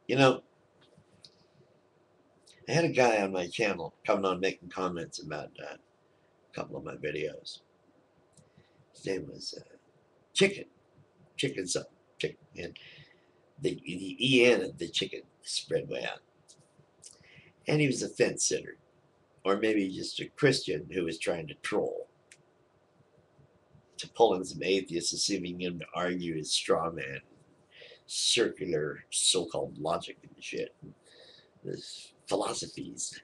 You know, I had a guy on my channel coming on making comments about a couple of my videos. His name was Chicken. Chicken something. Chicken. And the EN of the chicken spread way out. And he was a fence sitter. Or maybe just a Christian who was trying to troll. To pull in some atheists, assuming him to argue his straw man, circular so called logic and shit. His philosophies.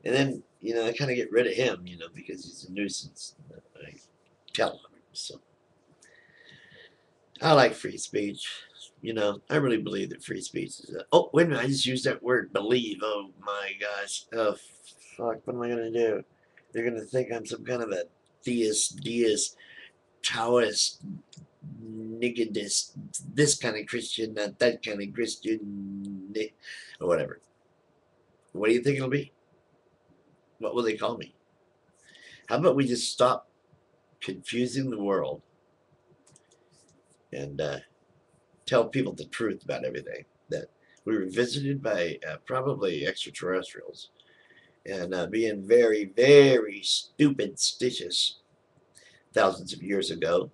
And then, I kind of get rid of him, because he's a nuisance. I tell him. So I like free speech. I really believe that free speech is. Oh, wait a minute! I just used that word, believe. Oh my gosh! Oh, fuck! What am I gonna do? They're gonna think I'm some kind of a theist, deist, Taoist, niggardist, this kind of Christian, not that kind of Christian, or whatever. What do you think it'll be? What will they call me? How about we just stop confusing the world and tell people the truth about everything? That we were visited by probably extraterrestrials and being very, very stupid stitches thousands of years ago.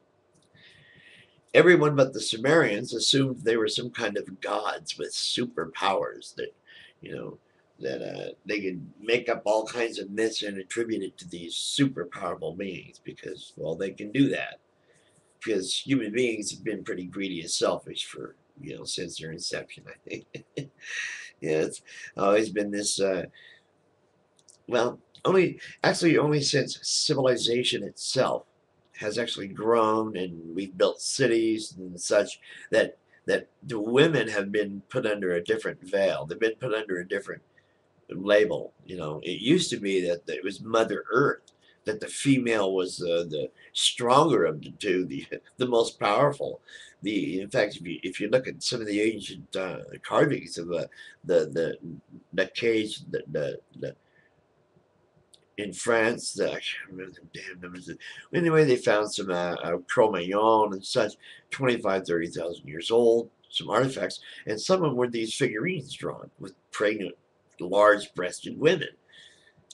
Everyone but the Sumerians assumed they were some kind of gods with superpowers that, you know, they could make up all kinds of myths and attribute it to these super powerful beings because, well, they can do that. Because human beings have been pretty greedy and selfish for, since their inception, I think. Yeah, it's always been this, well, only since civilization itself has actually grown and we've built cities and such that the women have been put under a different veil. They've been put under a different label. It used to be that it was Mother Earth, that the female was the stronger of the two, the most powerful. In fact, if you look at some of the ancient carvings of the cage, the in France, I can't remember the damn numbers. Anyway, they found some Cro-Magnon and such, 25, 30,000 years old, some artifacts, and some of them were these figurines drawn with pregnant, large-breasted women.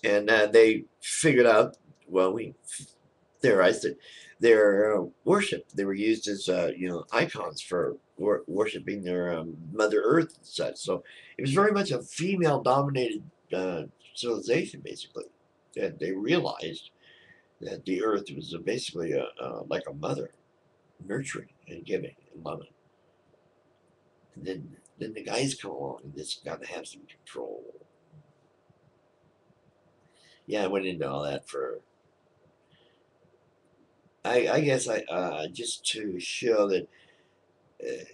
And they figured out, well, we theorized that their worship, they were used as, icons for worshiping their Mother Earth and such. So it was very much a female-dominated civilization, basically. And they realized that the earth was basically like a mother, nurturing and giving and loving. And then the guys come along and just got to have some control. Yeah, I went into all that for. I guess I just to show that uh,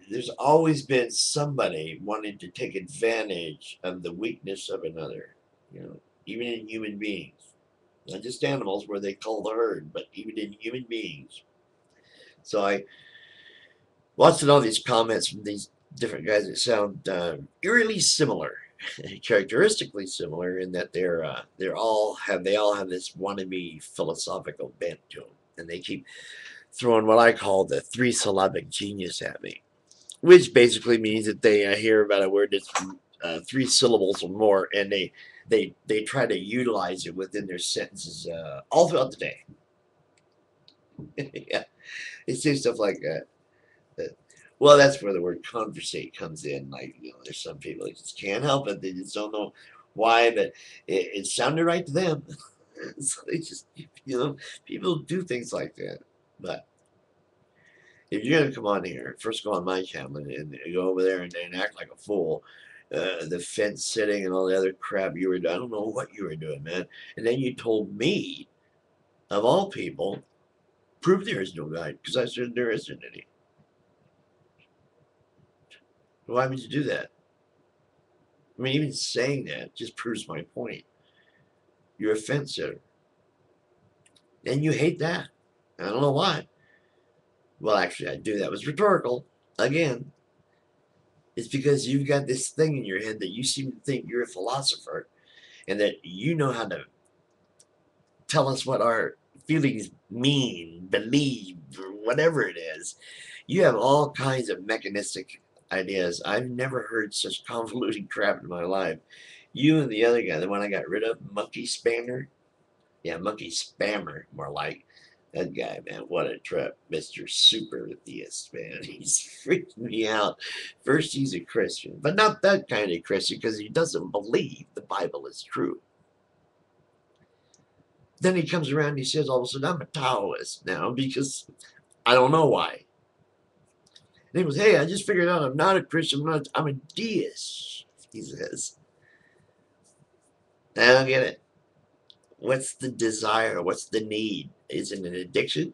there's always been somebody wanting to take advantage of the weakness of another. Even in human beings, not just animals where they cull the herd, but even in human beings. So I watching all these comments from these different guys that sound eerily similar, characteristically similar in that they all have this wannabe philosophical bent to them, and they keep throwing what I call the three syllabic genius at me, which basically means that they hear about a word that's three syllables or more, and they try to utilize it within their sentences all throughout the day. Yeah, they say stuff like that. Well, that's where the word conversate comes in. Like, there's some people that just can't help it. They just don't know why, but it sounded right to them. So they just, people do things like that. But if you're going to come on here, first go on my channel and go over there and act like a fool, the fence sitting and all the other crap you were doing, I don't know what you were doing, man. And then you told me, of all people, prove there is no God, because I said there isn't any. Why would you do that? I mean, even saying that just proves my point. You're offensive. And you hate that. I don't know why. Well, actually, I do. That was rhetorical. Again, it's because you've got this thing in your head that you seem to think you're a philosopher and that you know how to tell us what our feelings mean, believe, or whatever it is. You have all kinds of mechanistic ideas. I've never heard such convoluted crap in my life. You and the other guy, the one I got rid of, Monkey Spammer. Yeah, Monkey Spammer, more like. That guy, man, what a trip. Mr. Super Theist, man. He's freaking me out. First, he's a Christian, but not that kind of Christian because he doesn't believe the Bible is true. Then he comes around and he says, all of a sudden, I'm a Taoist now because I don't know why. And he goes, hey, I just figured out I'm not a Christian, I'm a deist, he says. I don't get it. What's the desire? What's the need? Is it an addiction?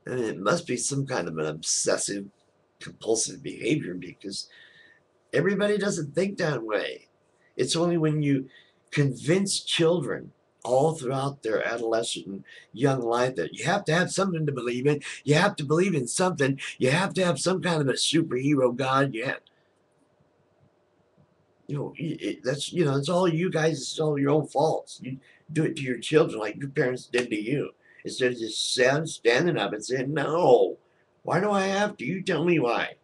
I mean, it must be some kind of an obsessive compulsive behavior because everybody doesn't think that way. It's only when you convince children all throughout their adolescent and young life that you have to have something to believe in. You have to believe in something. You have to have some kind of a superhero god. You have, that's it's all you guys. It's all your own faults. You do it to your children like your parents did to you. Instead of just standing up and saying, "No, why do I have to? You tell me why.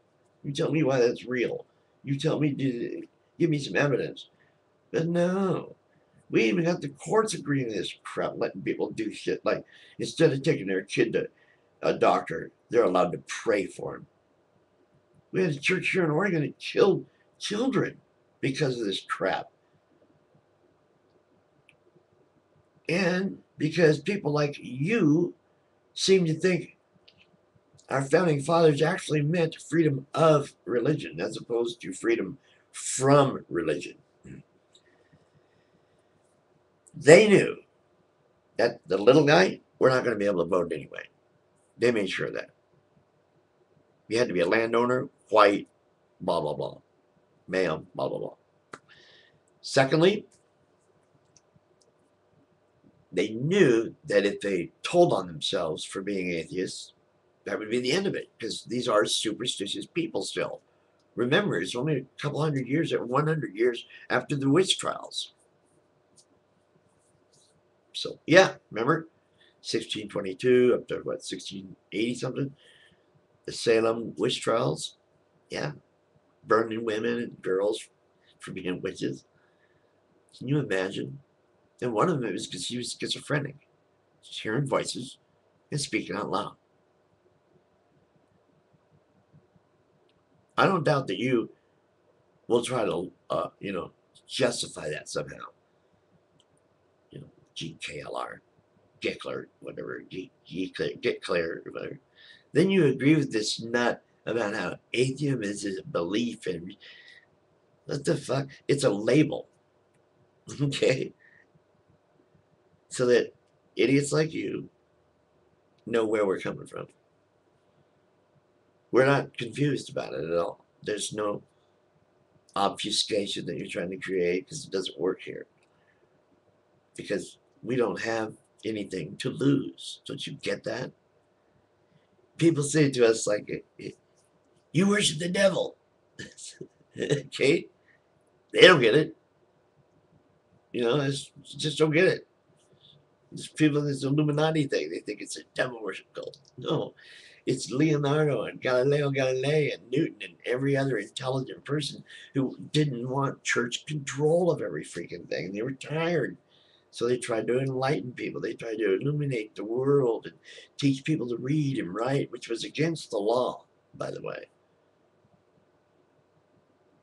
You tell me why that's real. You tell me, give me some evidence." But no, we even got the courts agreeing to this crap, letting people do shit like instead of taking their kid to a doctor, they're allowed to pray for him. We had a church here in Oregon that killed children because of this crap. And because people like you seem to think our founding fathers actually meant freedom of religion as opposed to freedom from religion. They knew that the little guy, we're not going to be able to vote anyway. They made sure of that. You had to be a landowner, white, blah, blah, blah, male, blah, blah, blah. Secondly, they knew that if they told on themselves for being atheists, that would be the end of it because these are superstitious people still. Remember, it's only a couple 100 years or 100 years after the witch trials. So, yeah, remember 1622 up to what, 1680 something? The Salem witch trials. Yeah, burning women and girls for being witches. Can you imagine? And one of them was because she was schizophrenic. She's hearing voices and speaking out loud. I don't doubt that you will try to, justify that somehow. GKLR, gklr, whatever, gklr, whatever. Then you agree with this nut about how atheism is a belief in what the fuck? It's a label, okay? So that idiots like you know where we're coming from. We're not confused about it at all. There's no obfuscation that you're trying to create because it doesn't work here. Because we don't have anything to lose. Don't you get that? People say to us like, you worship the devil. Okay? They don't get it. Just don't get it. There's people, this Illuminati thing, they think it's a devil worship cult. No, it's Leonardo and Galileo Galilei and Newton and every other intelligent person who didn't want church control of every freaking thing. They were tired. So they tried to enlighten people. They tried to illuminate the world and teach people to read and write, which was against the law, by the way.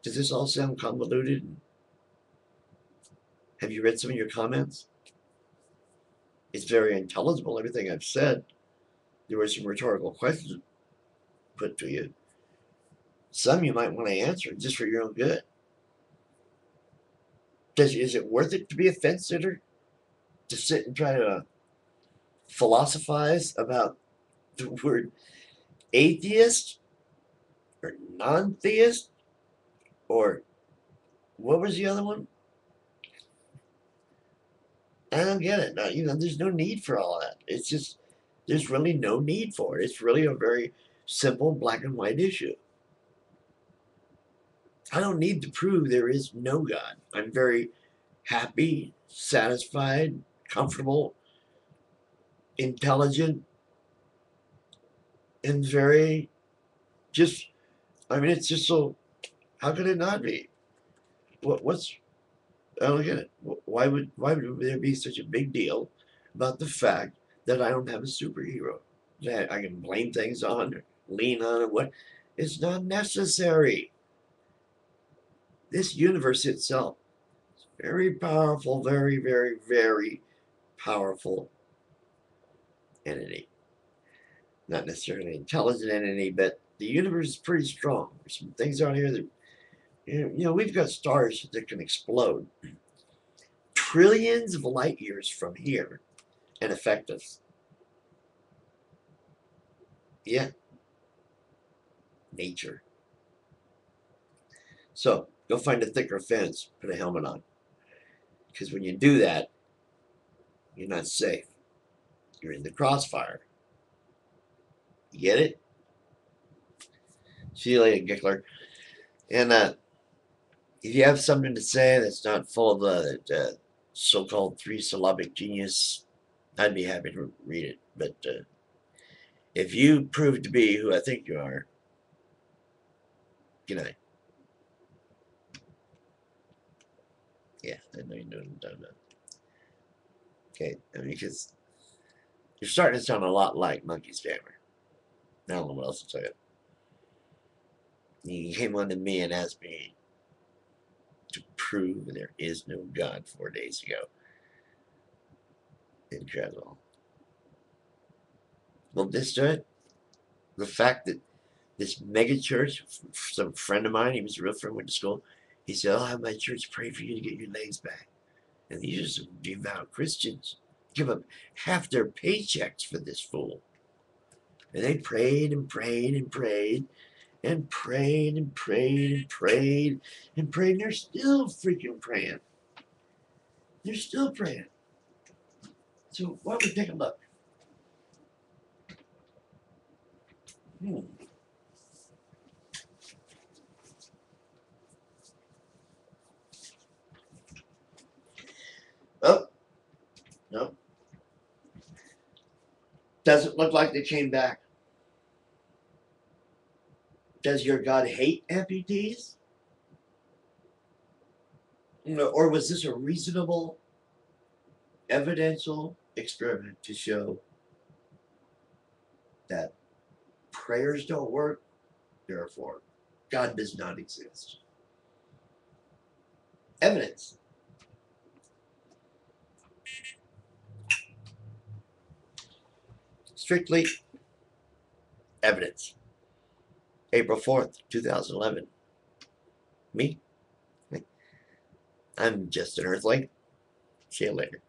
Does this all sound convoluted? Have you read some of your comments? It's very intelligible, everything I've said. There were some rhetorical questions put to you. Some you might want to answer just for your own good. Is it worth it to be a fence sitter? To sit and try to philosophize about the word atheist or non-theist or what was the other one? I don't get it. No, there's no need for all that. It's just there's really no need for it. It's really a very simple black and white issue. I don't need to prove there is no God. I'm very happy, satisfied, comfortable, intelligent, and very just I mean, it's just so. How could it not be? What's I don't get it. Why would there be such a big deal about the fact that I don't have a superhero that I can blame things on or lean on or what? It's not necessary. This universe itself is very powerful, very, very, very powerful entity. Not necessarily intelligent entity, but the universe is pretty strong. There's some things out here that we've got stars that can explode trillions of light years from here and affect us. Yeah, nature. So go find a thicker fence, put a helmet on. Because when you do that, you're not safe. You're in the crossfire. You get it? See you later, gklr. And if you have something to say that's not full of the so-called three-syllabic genius, I'd be happy to read it. But if you prove to be who I think you are, good night. Yeah, I know you're doing that. Okay, I mean, because you're starting to sound a lot like Monkey Spammer. I don't know what else to tell you. You came on to me and asked me to prove there is no God 4 days ago. Incredible. Well, this time, the fact that this mega church, some friend of mine, he was a real friend, went to school, he said, I'll have my church pray for you to get your legs back. And these are some devout Christians. Give up half their paychecks for this fool. And they prayed and prayed and prayed and prayed and prayed and prayed and prayed, and they're still freaking praying. They're still praying. So why don't we take a look? Oh, no. Doesn't look like they came back. Does your God hate amputees? No, or was this a reasonable, evidential experiment to show that prayers don't work, therefore God does not exist? Evidence. Strictly evidence. April 4th, 2011. Me? I'm just an earthling. See you later.